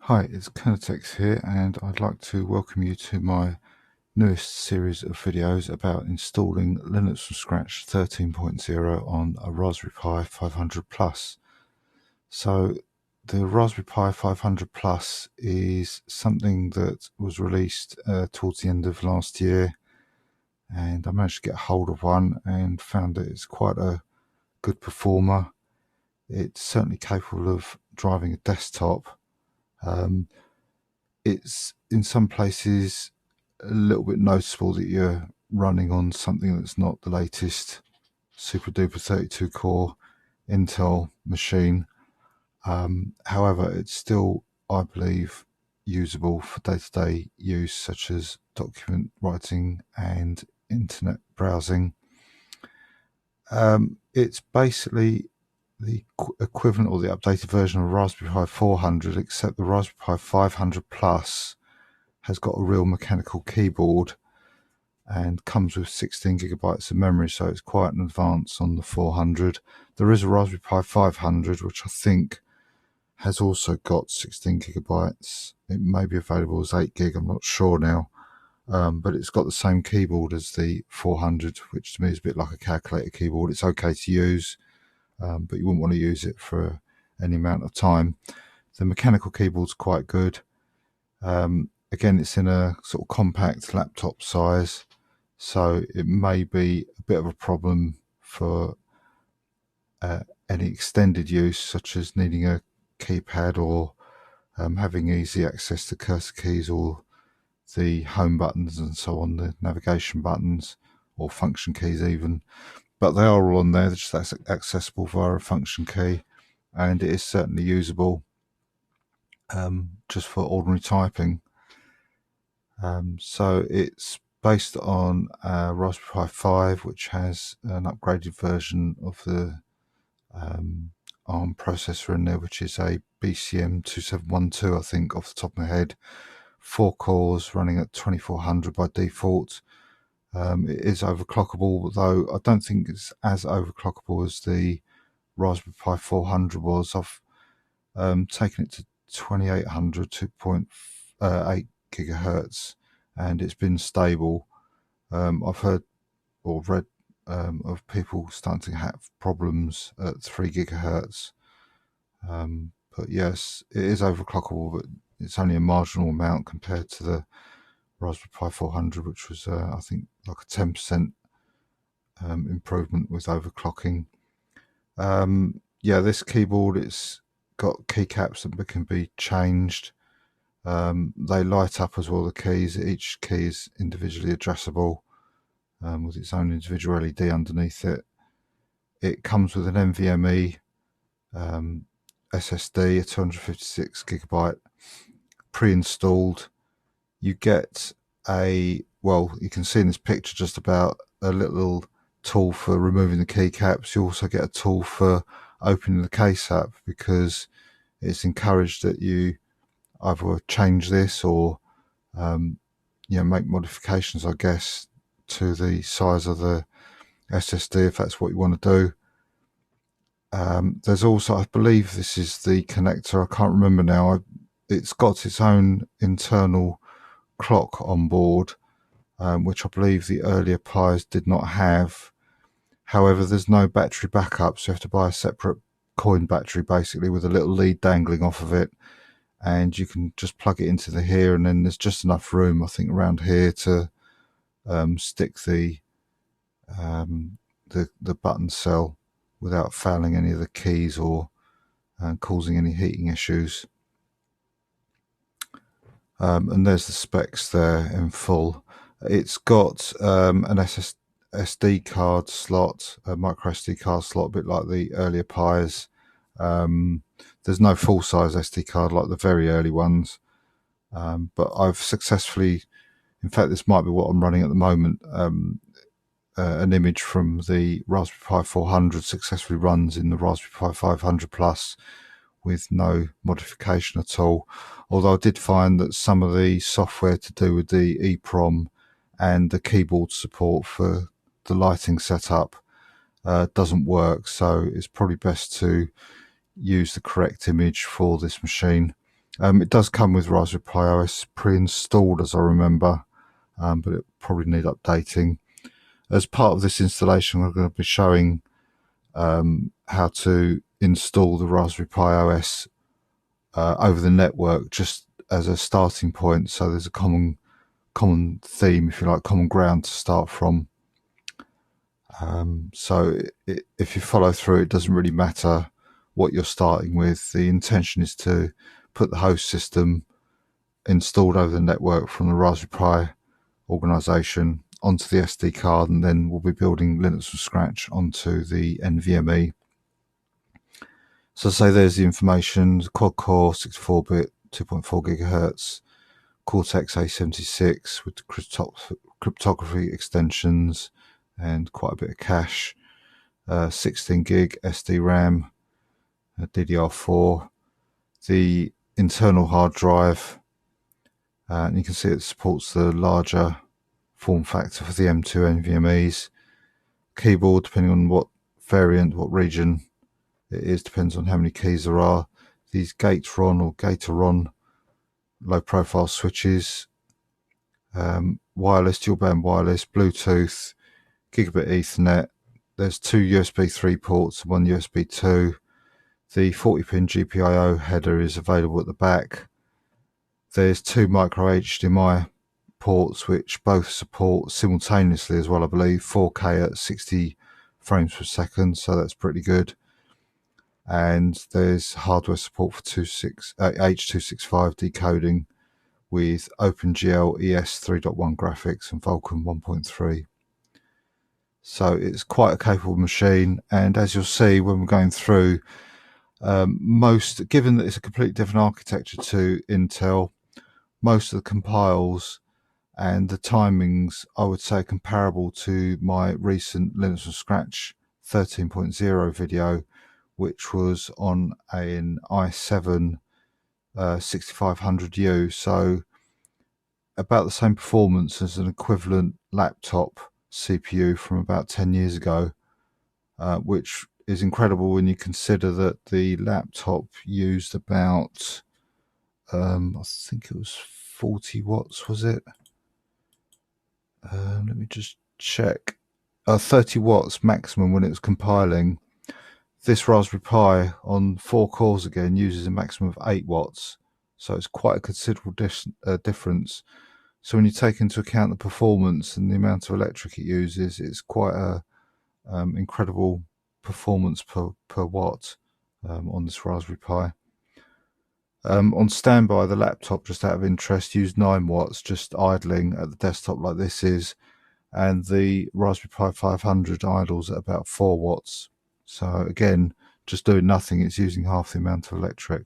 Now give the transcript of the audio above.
Hi, it's Kernotex here, and I'd like to welcome you to my newest series of videos about installing Linux from scratch 13.0 on a Raspberry Pi 500 Plus. So the Raspberry Pi 500 Plus is something that was released towards the end of last year, and I managed to get hold of one and found that it's quite a good performer. It's certainly capable of driving a desktop. It's in some places a little bit noticeable that you're running on something that's not the latest super duper 32 core Intel machine. However, it's still, I believe, usable for day-to-day use, such as document writing and internet browsing. It's basically the equivalent or the updated version of Raspberry Pi 400, except the Raspberry Pi 500 Plus has got a real mechanical keyboard and comes with 16 gigabytes of memory, so it's quite an advance on the 400. There is a Raspberry Pi 500, which I think has also got 16 gigabytes. It may be available as 8 gig, I'm not sure now. But it's got the same keyboard as the 400, which to me is a bit like a calculator keyboard. It's okay to use, but you wouldn't want to use it for any amount of time. The mechanical keyboard's quite good. Again, it's in a sort of compact laptop size, so it may be a bit of a problem for any extended use, such as needing a keypad or having easy access to cursor keys or the home buttons and so on, the navigation buttons or function keys even. But they are all on there, they're just accessible via a function key, and it is certainly usable just for ordinary typing. So it's based on Raspberry Pi 5, which has an upgraded version of the ARM processor in there, which is a BCM 2712, I think, off the top of my head. 4 cores running at 2400 by default. It is overclockable, though I don't think it's as overclockable as the Raspberry Pi 400 was. I've taken it to 2800, 2.8 gigahertz, and it's been stable. I've heard or read of people starting to have problems at 3 gigahertz. But yes, it is overclockable, but it's only a marginal amount compared to the Raspberry Pi 400, which was, I think, like a 10% improvement with overclocking. Yeah, this keyboard, it's got keycaps that can be changed. They light up as well, the keys. Each key is individually addressable with its own individual LED underneath it. It comes with an NVMe SSD, a 256 gigabyte pre-installed. You get well, you can see in this picture just about a little tool for removing the keycaps. You also get a tool for opening the case up, because it's encouraged that you either change this or make modifications, I guess, to the size of the SSD if that's what you want to do. There's also, I believe this is the connector, I can't remember now. It's got its own internal clock on board, which I believe the earlier Pis did not have. However, there's no battery backup, so you have to buy a separate coin battery, basically, with a little lead dangling off of it, and you can just plug it into the here, and then there's just enough room, I think, around here to stick the button cell without fouling any of the keys or causing any heating issues. And there's the specs there in full. It's got an SD card slot, a micro SD card slot, a bit like the earlier Pis. There's no full-size SD card like the very early ones, but I've successfully, in fact, this might be what I'm running at the moment. An image from the Raspberry Pi 400 successfully runs in the Raspberry Pi 500 Plus with no modification at all. Although I did find that some of the software to do with the EEPROM and the keyboard support for the lighting setup doesn't work, so it's probably best to use the correct image for this machine. It does come with Raspberry Pi OS pre-installed, as I remember, but it probably need updating. As part of this installation, we're going to be showing how to install the Raspberry Pi OS over the network, just as a starting point. So there's a common theme, if you like, common ground to start from. So if you follow through, it doesn't really matter what you're starting with. The intention is to put the host system installed over the network from the Raspberry Pi organization onto the SD card, and then we'll be building Linux from scratch onto the NVMe. So say there's the information: quad core, 64-bit, 2.4 gigahertz, Cortex A76 with cryptography extensions and quite a bit of cache, 16 gig SD RAM, DDR4, the internal hard drive, and you can see it supports the larger form factor for the M2 NVMe's. Keyboard, depending on what variant, what region it is, depends on how many keys there are. These Gateron or Gateron low profile switches, wireless, dual band wireless, Bluetooth, gigabit Ethernet. There's 2 USB 3 ports and 1 USB 2. The 40-pin GPIO header is available at the back. There's 2 micro HDMI ports which both support simultaneously as well, I believe, 4K at 60 frames per second, so that's pretty good. And there's hardware support for H.265 decoding with OpenGL ES 3.1 graphics and Vulkan 1.3. So it's quite a capable machine, and as you'll see when we're going through, given that it's a completely different architecture to Intel, most of the compiles and the timings, I would say, comparable to my recent Linux from Scratch 13.0 video, which was on an i7 6500U. So about the same performance as an equivalent laptop CPU from about 10 years ago, which is incredible when you consider that the laptop used about, I think it was 40 watts, was it? Let me just check. 30 watts maximum when it was compiling. This Raspberry Pi on 4 cores again uses a maximum of 8 watts. So it's quite a considerable difference. So when you take into account the performance and the amount of electric it uses, it's quite a incredible performance per watt on this Raspberry Pi. On standby, the laptop, just out of interest, used 9 watts just idling at the desktop like this is, and the Raspberry Pi 500 idles at about 4 watts. So again, just doing nothing, it's using half the amount of electric.